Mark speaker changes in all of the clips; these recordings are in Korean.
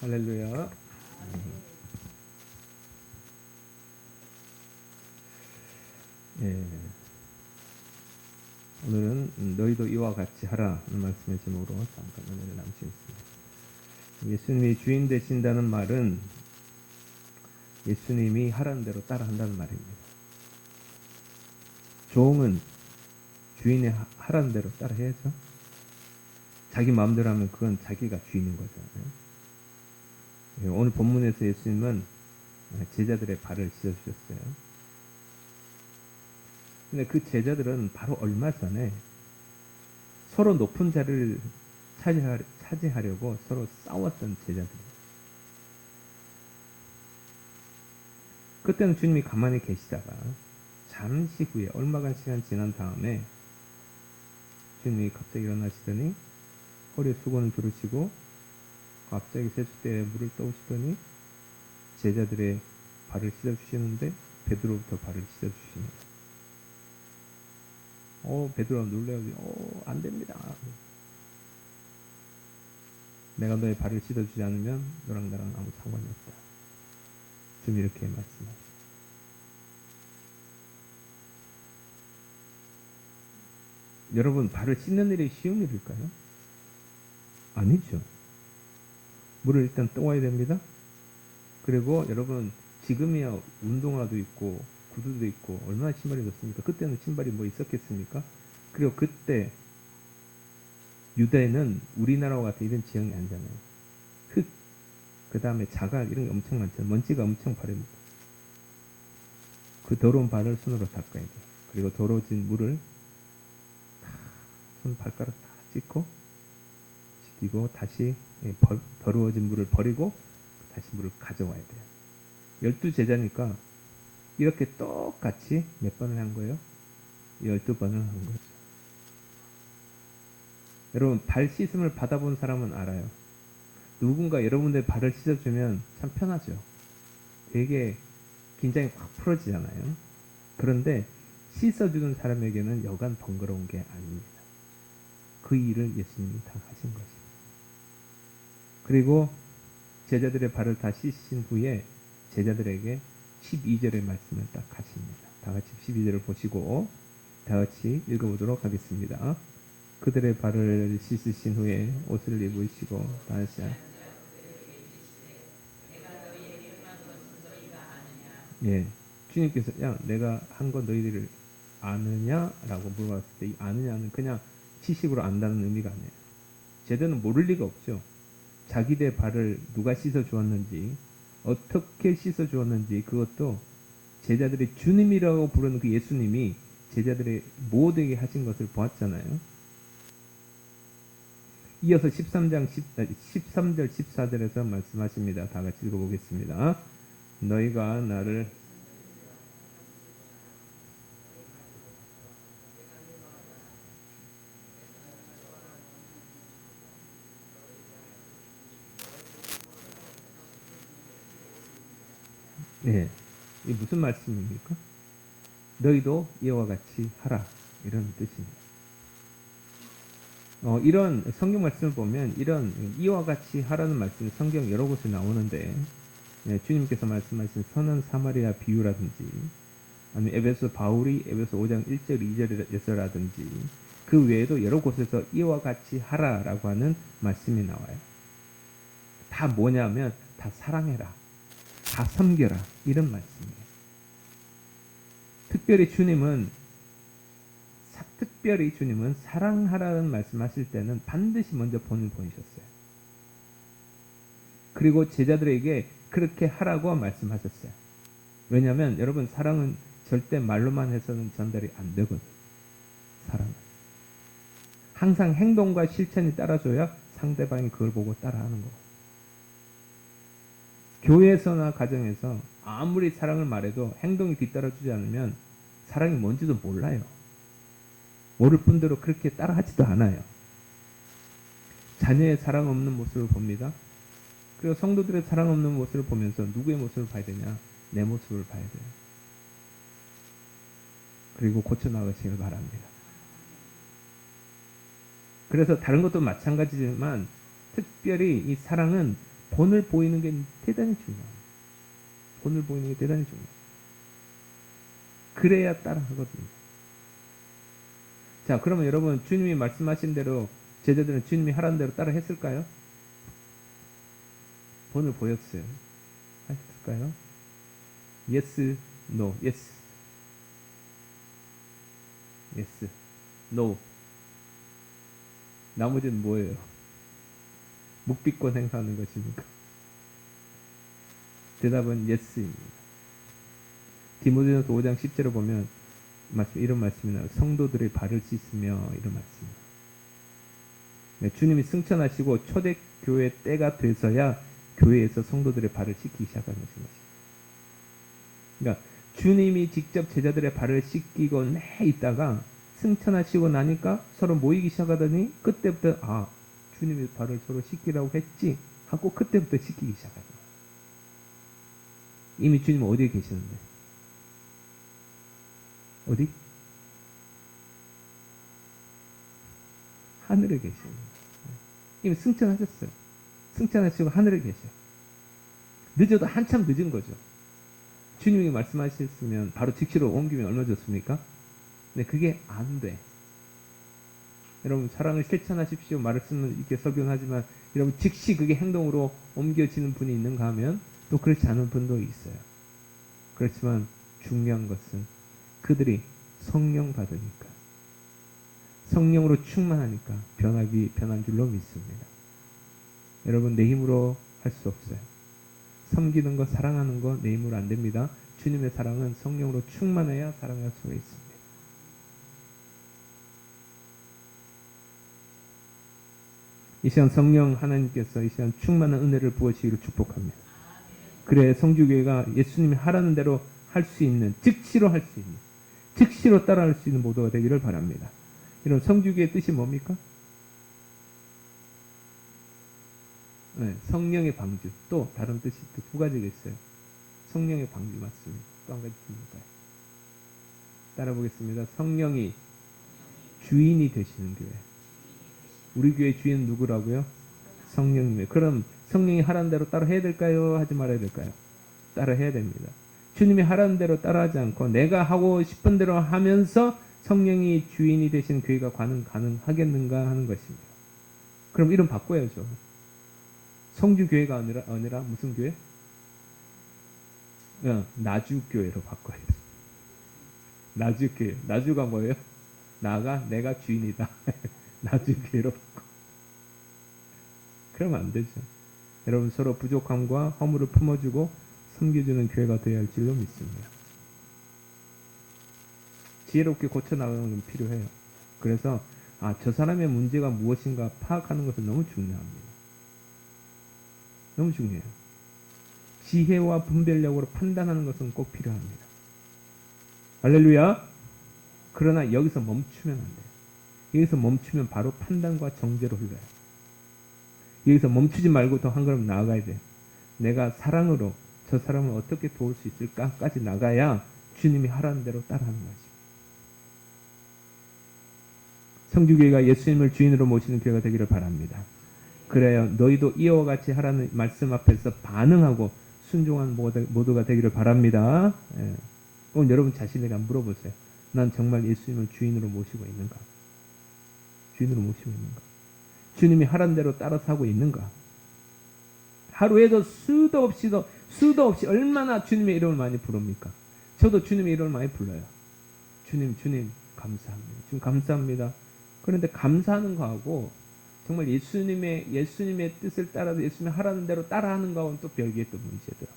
Speaker 1: 할렐루야. 예, 오늘은 너희도 이와 같이 하라 하는 말씀의 제목으로 잠깐 은혜를 나누시겠습니다. 예수님이 주인 되신다는 말은 예수님이 하라는 대로 따라한다는 말입니다. 종은 주인이 하라는 대로 따라해야죠. 자기 마음대로 하면 그건 자기가 주인인 거잖아요. 예, 오늘 본문에서 예수님은 제자들의 발을 씻어주셨어요. 근데 그 제자들은 바로 얼마 전에 서로 높은 자리를 차지하려고 서로 싸웠던 제자들이에요. 그때는 주님이 가만히 계시다가 잠시 후에 얼마간 시간 지난 다음에 주님이 갑자기 일어나시더니 허리에 수건을 두르시고 갑자기 세숫대에 물을 떠오시더니 제자들의 발을 씻어주시는데 베드로부터 발을 씻어주십니다. 베드로가 놀래가지고 안 됩니다. 내가 너의 발을 씻어주지 않으면 너랑 나랑 아무 상관이 없다. 좀 이렇게 말씀하시죠. 여러분, 발을 씻는 일이 쉬운 일일까요? 아니죠. 물을 일단 떠와야 됩니다. 그리고 여러분, 지금이야 운동화도 있고 구두도 있고 얼마나 신발이 좋습니까? 그때는 신발이 뭐 있었겠습니까? 그리고 그때 유대는 우리나라와 같은 이런 지형이 아니잖아요. 흙, 그 다음에 자갈 이런 게 엄청 많잖아요. 먼지가 엄청 바릅니다. 그 더러운 발을 손으로 닦아야 돼요. 그리고 더러워진 물을 손 발가락 다 씻고 씻기고 다시 더러워진 물을 버리고 다시 물을 가져와야 돼요. 12제자니까 이렇게 똑같이 몇 번을 한 거예요? 12번을 한 거죠. 여러분, 발 씻음을 받아본 사람은 알아요. 누군가 여러분들 발을 씻어주면 참 편하죠. 되게 긴장이 확 풀어지잖아요. 그런데 씻어주는 사람에게는 여간 번거로운 게 아닙니다. 그 일을 예수님이 다 하신 것입니다. 그리고 제자들의 발을 다 씻으신 후에 제자들에게 12절의 말씀을 딱 하십니다. 다 같이 12절을 보시고 다 같이 읽어보도록 하겠습니다. 그들의 발을 씻으신 후에 옷을 입으시고 다시 예, 주님께서 야 내가 한 거 너희들을 아느냐라고 물어봤을 때 이 아느냐는 그냥 지식으로 안다는 의미가 아니에요. 제대로는 모를 리가 없죠. 자기들 발을 누가 씻어 주었는지 어떻게 씻어 주었는지 그것도 제자들이 주님이라고 부르는 그 예수님이 제자들의 모두에게 하신 것을 보았잖아요. 이어서 13절 14절에서 말씀하십니다. 다 같이 읽어보겠습니다. 너희가 나를 예, 이 무슨 말씀입니까? 너희도 이와 같이 하라 이런 뜻입니다. 이런 성경 말씀을 보면 이런 이와 같이 하라는 말씀이 성경 여러 곳에 나오는데 예, 주님께서 말씀하신 선한 사마리아 비유라든지 아니면 에베소 바울이 에베소 5장 1절 2절에서라든지 그 외에도 여러 곳에서 이와 같이 하라라고 하는 말씀이 나와요. 다 뭐냐면 다 사랑해라, 다 섬겨라 이런 말씀이에요. 특별히 주님은 사랑하라는 말씀하실 때는 반드시 먼저 본을 보이셨어요. 그리고 제자들에게 그렇게 하라고 말씀하셨어요. 왜냐하면 여러분 사랑은 절대 말로만 해서는 전달이 안 되거든요. 사랑은 항상 행동과 실천이 따라줘야 상대방이 그걸 보고 따라하는 거고. 교회에서나 가정에서 아무리 사랑을 말해도 행동이 뒤따라주지 않으면 사랑이 뭔지도 몰라요. 모를 뿐더러 그렇게 따라하지도 않아요. 자녀의 사랑 없는 모습을 봅니다. 그리고 성도들의 사랑 없는 모습을 보면서 누구의 모습을 봐야 되냐? 내 모습을 봐야 돼요. 그리고 고쳐나가시길 바랍니다. 그래서 다른 것도 마찬가지지만 특별히 이 사랑은 본을 보이는 게 대단히 중요해요. 본을 보이는 게 대단히 중요해요. 그래야 따라 하거든요. 자, 그러면 여러분 주님이 말씀하신 대로 제자들은 주님이 하라는 대로 따라 했을까요? 본을 보였어요. 했을까요? Yes, no, yes. Yes, no. 나머지는 뭐예요? 묵비권 행사하는 것입니까? 대답은 yes입니다. 디모데전서 5장 10절을 보면 이런 말씀이 나와요. 성도들의 발을 씻으며 이런 말씀입니다. 네, 주님이 승천하시고 초대교회 때가 돼서야 교회에서 성도들의 발을 씻기 시작하는 것입니다. 그러니까 주님이 직접 제자들의 발을 씻기고 있다가 승천하시고 나니까 서로 모이기 시작하더니 그때부터 주님이 발을 서로 씻기라고 했지 하고 그때부터 씻기기 시작하죠. 이미 주님은 어디에 계시는데? 어디? 하늘에 계십니다. 이미 승천하셨어요. 승천하시고 하늘에 계셔요. 늦어도 한참 늦은 거죠. 주님이 말씀하셨으면 바로 직시로 옮기면 얼마 좋습니까? 근데 그게 안 돼. 여러분 사랑을 실천하십시오. 말씀은 이렇게 설교하지만 여러분 즉시 그게 행동으로 옮겨지는 분이 있는가 하면 또 그렇지 않은 분도 있어요. 그렇지만 중요한 것은 그들이 성령 받으니까 성령으로 충만하니까 변한 줄로 믿습니다. 여러분 내 힘으로 할 수 없어요. 섬기는 거 사랑하는 거 내 힘으로 안 됩니다. 주님의 사랑은 성령으로 충만해야 사랑할 수가 있습니다. 이 시간 성령 하나님께서 이 시간 충만한 은혜를 부어주시기를 축복합니다. 그래 성주교회가 예수님이 하라는 대로 할 수 있는 즉시로 할 수 있는 즉시로 따라할 수 있는 모두가 되기를 바랍니다. 이런 성주교회의 뜻이 뭡니까? 네, 성령의 방주. 또 다른 뜻이 또 두 가지가 있어요. 성령의 방주 맞습니다. 또 한 가지 있습니다. 따라 보겠습니다. 성령이 주인이 되시는 교회. 우리 교회 주인은 누구라고요? 성령님이에요. 그럼 성령이 하라는 대로 따라 해야 될까요? 하지 말아야 될까요? 따라 해야 됩니다. 주님이 하라는 대로 따라하지 않고 내가 하고 싶은 대로 하면서 성령이 주인이 되신 교회가 가능하겠는가 하는 것입니다. 그럼 이름 바꿔야죠. 성주교회가 아니라 무슨 교회? 나주교회로 바꿔야 돼. 나주교회. 나주가 뭐예요? 내가 주인이다. 나주교회로 바꿔. 그러면 안 되죠. 여러분 서로 부족함과 허물을 품어주고 섬겨주는 교회가 되어야 할 줄로 믿습니다. 지혜롭게 고쳐나가는 건 필요해요. 그래서 저 사람의 문제가 무엇인가 파악하는 것은 너무 중요합니다. 너무 중요해요. 지혜와 분별력으로 판단하는 것은 꼭 필요합니다. 할렐루야. 그러나 여기서 멈추면 안 돼요. 여기서 멈추면 바로 판단과 정죄로 흘러요. 여기서 멈추지 말고 더 한 걸음 나아가야 돼요. 내가 사랑으로 저 사람을 어떻게 도울 수 있을까까지 나가야 주님이 하라는 대로 따라하는 거지. 성주교회가 예수님을 주인으로 모시는 교회가 되기를 바랍니다. 그래야 너희도 이와 같이 하라는 말씀 앞에서 반응하고 순종한 모두가 되기를 바랍니다. 예. 오늘 여러분 자신에게 한번 물어보세요. 난 정말 예수님을 주인으로 모시고 있는가? 주인으로 모시고 있는가? 주님이 하라는 대로 따라서 하고 있는가? 하루에도 수도 없이 얼마나 주님의 이름을 많이 부릅니까? 저도 주님의 이름을 많이 불러요. 주님 감사합니다. 주님 감사합니다. 그런데 감사하는 거하고 정말 예수님의 뜻을 따라서 예수님이 하라는 대로 따라하는 거하고는 또 별개의 또 문제더라.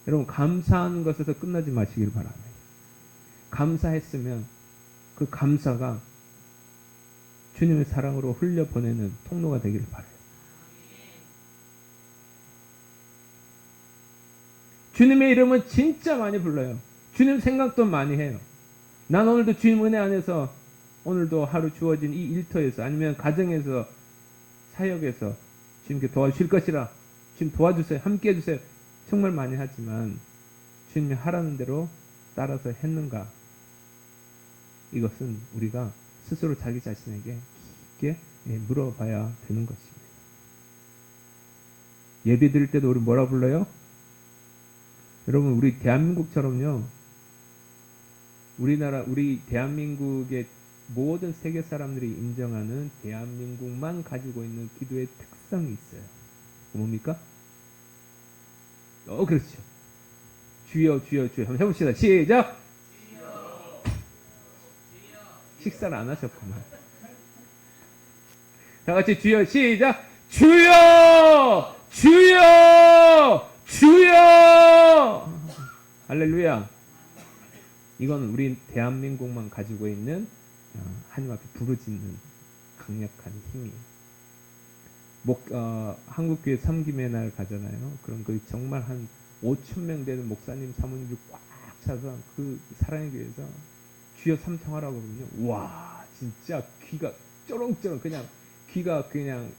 Speaker 1: 여러분 감사하는 것에서 끝나지 마시길 바랍니다. 감사했으면 그 감사가 주님의 사랑으로 흘려보내는 통로가 되기를 바라요. 주님의 이름은 진짜 많이 불러요. 주님 생각도 많이 해요. 난 오늘도 주님 은혜 안에서 오늘도 하루 주어진 이 일터에서 아니면 가정에서 사역에서 주님께 도와주실 것이라 주님 도와주세요. 함께 해주세요. 정말 많이 하지만 주님이 하라는 대로 따라서 했는가? 이것은 우리가 스스로 자기 자신에게 깊게 물어봐야 되는 것입니다. 예배 드릴 때도 우리 뭐라 불러요? 여러분 우리 대한민국처럼요. 우리 대한민국의 모든 세계 사람들이 인정하는 대한민국만 가지고 있는 기도의 특성이 있어요. 뭡니까? 그렇죠. 주여 주여 주여 한번 해봅시다. 시작. 식사를 안 하셨구나. 다 같이 주여 시작. 주여 주여 주여. 할렐루야. 이건 우리 대한민국만 가지고 있는 하나님 앞에 부르짖는 강력한 힘이에요. 한국교회 섬김의 날 가잖아요. 그럼 그 정말 한 5,000명 되는 목사님 사모님들 꽉 차서 그 사랑의 교회에서 주여 삼창하라고 그러면요. 와 진짜 귀가 쩌렁쩌렁 그냥 귀가 그냥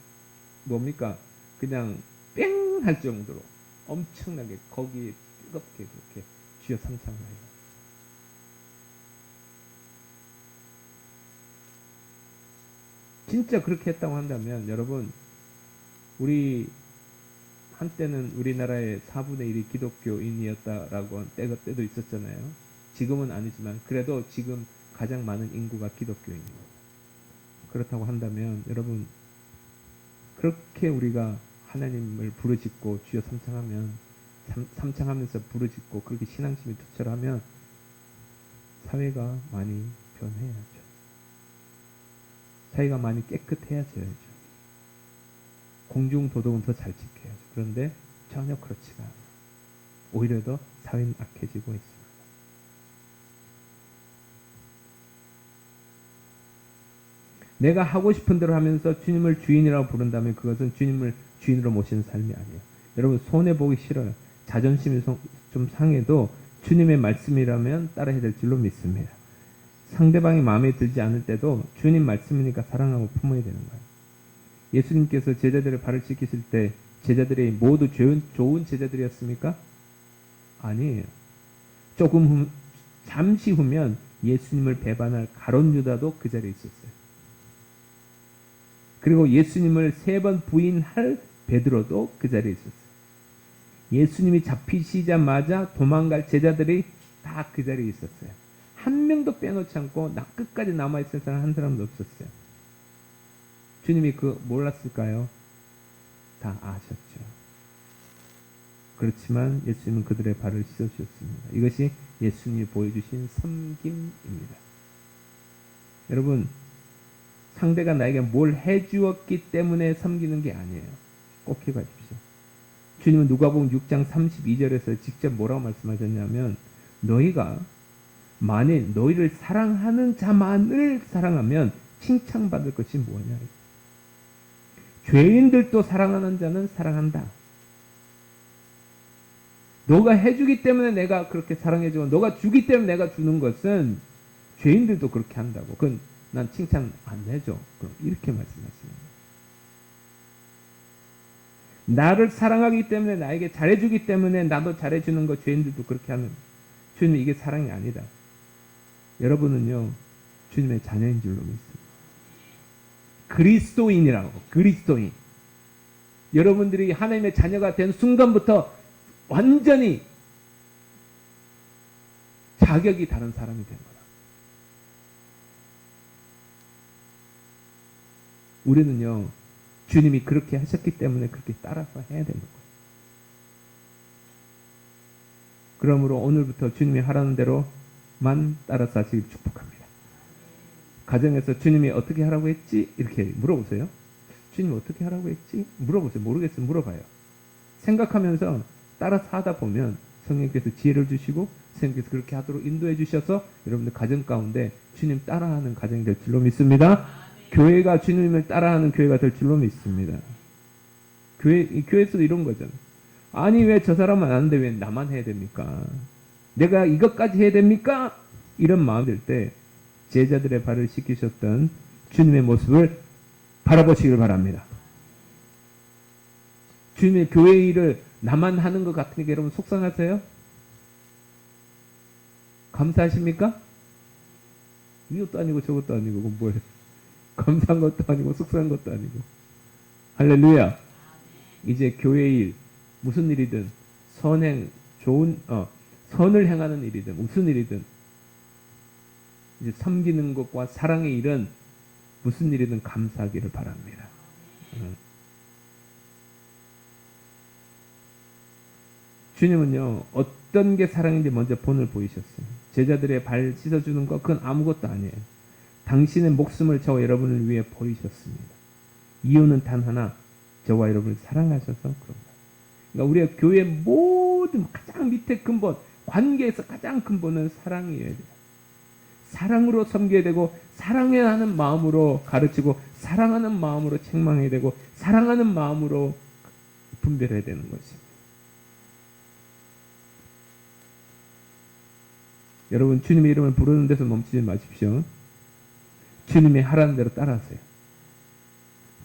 Speaker 1: 뭡니까 그냥 뺑 할 정도로 엄청나게 거기에 뜨겁게 그렇게 주여 삼창을 해요. 진짜 그렇게 했다고 한다면 여러분 우리 한때는 우리나라의 4분의 1이 기독교인이었다라고 때도 있었잖아요. 지금은 아니지만 그래도 지금 가장 많은 인구가 기독교인입니다. 그렇다고 한다면 여러분 그렇게 우리가 하나님을 부르짖고 주여 삼창하면서 부르짖고 그렇게 신앙심이 투철하면 사회가 많이 변해야죠. 사회가 많이 깨끗해야죠. 공중도덕은 더 잘 지켜야죠. 그런데 전혀 그렇지가 않아요. 오히려 더 사회는 악해지고 있습니다. 내가 하고 싶은 대로 하면서 주님을 주인이라고 부른다면 그것은 주님을 주인으로 모시는 삶이 아니에요. 여러분 손해보기 싫어요. 자존심이 좀 상해도 주님의 말씀이라면 따라야 될 줄로 믿습니다. 상대방이 마음에 들지 않을 때도 주님 말씀이니까 사랑하고 품어야 되는 거예요. 예수님께서 제자들의 발을 씻기실 때 제자들이 모두 좋은 제자들이었습니까? 아니에요. 잠시 후면 예수님을 배반할 가룟 유다도 그 자리에 있었어요. 그리고 예수님을 3번 부인할 베드로도 그 자리에 있었어요. 예수님이 잡히시자마자 도망갈 제자들이 다 그 자리에 있었어요. 한 명도 빼놓지 않고 끝까지 남아있을 사람 한 사람도 없었어요. 주님이 몰랐을까요? 다 아셨죠. 그렇지만 예수님은 그들의 발을 씻어주셨습니다. 이것이 예수님이 보여주신 섬김입니다. 여러분 상대가 나에게 뭘 해주었기 때문에 섬기는 게 아니에요. 꼭 기억하십시오. 주님은 누가복음 6장 32절에서 직접 뭐라고 말씀하셨냐면 너희가 만일 너희를 사랑하는 자만을 사랑하면 칭찬받을 것이 뭐냐. 죄인들도 사랑하는 자는 사랑한다. 너가 해주기 때문에 내가 그렇게 사랑해주고 너가 주기 때문에 내가 주는 것은 죄인들도 그렇게 한다고. 그건 난 칭찬 안 해줘. 그럼 이렇게 말씀하시는 거예요. 나를 사랑하기 때문에 나에게 잘해주기 때문에 나도 잘해주는 거 죄인들도 그렇게 하는. 주님 이게 사랑이 아니다. 여러분은요 주님의 자녀인 줄로 믿습니다. 그리스도인이라고. 그리스도인. 여러분들이 하나님의 자녀가 된 순간부터 완전히 자격이 다른 사람이 된 거다. 우리는요 주님이 그렇게 하셨기 때문에 그렇게 따라서 해야 되는 거예요. 그러므로 오늘부터 주님이 하라는 대로만 따라서 하시길 축복합니다. 가정에서 주님이 어떻게 하라고 했지? 이렇게 물어보세요. 주님이 어떻게 하라고 했지? 물어보세요. 모르겠으면 물어봐요. 생각하면서 따라서 하다 보면 성령께서 지혜를 주시고 성령께서 그렇게 하도록 인도해 주셔서 여러분들 가정 가운데 주님 따라하는 가정이 될 줄로 믿습니다. 교회가 주님을 따라하는 교회가 될 줄로 믿습니다. 교회에서도 이런 거잖아요. 아니 왜 저 사람은 안 하는데 왜 나만 해야 됩니까? 내가 이것까지 해야 됩니까? 이런 마음 들 때 제자들의 발을 씻기셨던 주님의 모습을 바라보시길 바랍니다. 주님의 교회 일을 나만 하는 것 같으니까 여러분 속상하세요? 감사하십니까? 이것도 아니고 저것도 아니고 그건 뭐예요? 감사한 것도 아니고 속상한 것도 아니고. 할렐루야. 이제 교회 일, 무슨 일이든 선을 행하는 일이든 무슨 일이든 이제 섬기는 것과 사랑의 일은 무슨 일이든 감사하기를 바랍니다. 주님은요, 어떤 게 사랑인지 먼저 본을 보이셨어요. 제자들의 발 씻어주는 것, 그건 아무것도 아니에요. 당신의 목숨을 저와 여러분을 위해 버리셨습니다. 이유는 단 하나, 저와 여러분을 사랑하셔서 그런 거예요. 그러니까 우리가 교회 모든 가장 밑에 근본, 관계에서 가장 근본은 사랑이어야 돼요. 사랑으로 섬겨야 되고, 사랑해야 하는 마음으로 가르치고, 사랑하는 마음으로 책망해야 되고, 사랑하는 마음으로 분별해야 되는 것입니다. 여러분, 주님의 이름을 부르는 데서 멈추지 마십시오. 주님이 하라는 대로 따라하세요.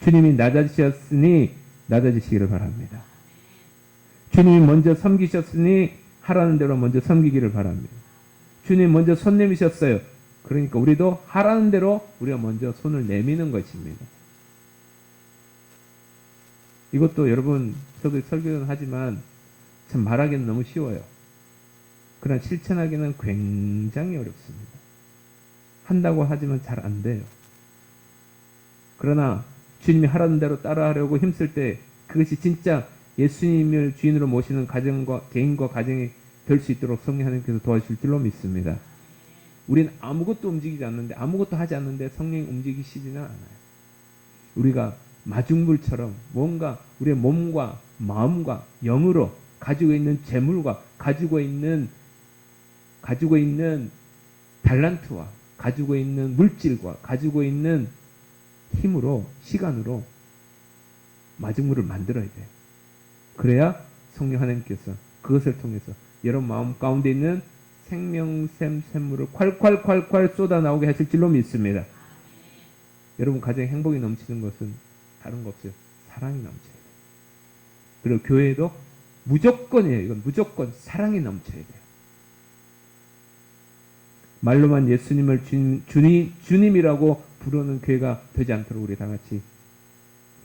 Speaker 1: 주님이 낮아지셨으니 낮아지시기를 바랍니다. 주님이 먼저 섬기셨으니 하라는 대로 먼저 섬기기를 바랍니다. 주님 먼저 손 내미셨어요. 그러니까 우리도 하라는 대로 우리가 먼저 손을 내미는 것입니다. 이것도 여러분, 저도 설교는 하지만 참 말하기는 너무 쉬워요. 그러나 실천하기는 굉장히 어렵습니다. 한다고 하지만 잘 안 돼요. 그러나 주님이 하라는 대로 따라하려고 힘쓸 때 그것이 진짜 예수님을 주인으로 모시는 가정과 개인과 가정이 될 수 있도록 성령 하나님께서 도와주실 줄로 믿습니다. 우리는 아무것도 움직이지 않는데, 아무것도 하지 않는데 성령이 움직이시지는 않아요. 우리가 마중물처럼 뭔가 우리의 몸과 마음과 영으로 가지고 있는 재물과 가지고 있는 달란트와 가지고 있는 물질과 가지고 있는 힘으로, 시간으로 마중물을 만들어야 돼요. 그래야 성령 하나님께서 그것을 통해서 여러분 마음 가운데 있는 생명샘 샘물을 콸콸콸콸 쏟아 나오게 하실 줄로 믿습니다. 여러분 가정에 행복이 넘치는 것은 다른 거 없어요. 사랑이 넘쳐야 돼요. 그리고 교회에도 무조건이에요. 이건 무조건 사랑이 넘쳐야 돼요. 말로만 예수님을 주님이라고 부르는 교회가 되지 않도록 우리 다 같이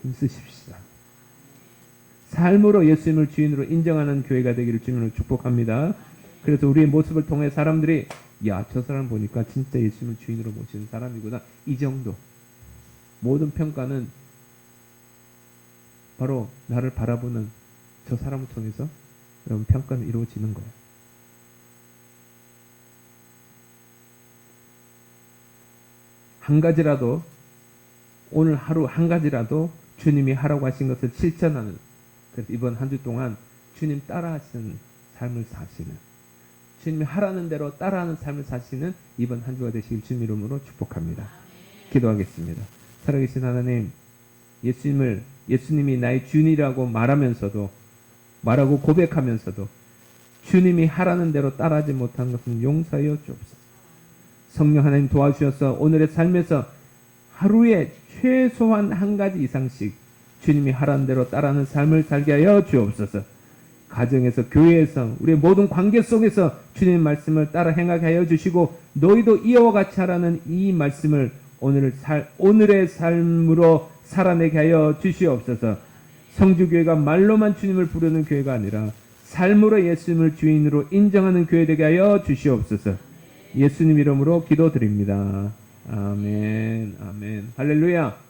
Speaker 1: 힘쓰십시다. 삶으로 예수님을 주인으로 인정하는 교회가 되기를 주님으로 축복합니다. 그래서 우리의 모습을 통해 사람들이 야, 저 사람 보니까 진짜 예수님을 주인으로 모시는 사람이구나. 이 정도. 모든 평가는 바로 나를 바라보는 저 사람을 통해서 여러분 평가는 이루어지는 거예요. 한 가지라도, 오늘 하루 한 가지라도 주님이 하라고 하신 것을 실천하는, 그래서 이번 한 주 동안 주님 따라하시는 삶을 사시는, 주님이 하라는 대로 따라하는 삶을 사시는 이번 한 주가 되시길 주님 이름으로 축복합니다. 기도하겠습니다. 살아계신 하나님, 예수님이 나의 주인이라고 말하면서도, 말하고 고백하면서도 주님이 하라는 대로 따라하지 못한 것은 용서하여 주옵소서. 성령 하나님 도와주셔서 오늘의 삶에서 하루에 최소한 한 가지 이상씩 주님이 하라는 대로 따라하는 삶을 살게 하여 주옵소서. 가정에서, 교회에서, 우리의 모든 관계 속에서 주님의 말씀을 따라 행하게 하여 주시고, 너희도 이와 같이 하라는 이 말씀을 오늘의 삶으로 살아내게 하여 주시옵소서. 성주교회가 말로만 주님을 부르는 교회가 아니라 삶으로 예수님을 주인으로 인정하는 교회 되게 하여 주시옵소서. 예수님 이름으로 기도드립니다. 아멘, 아멘, 할렐루야.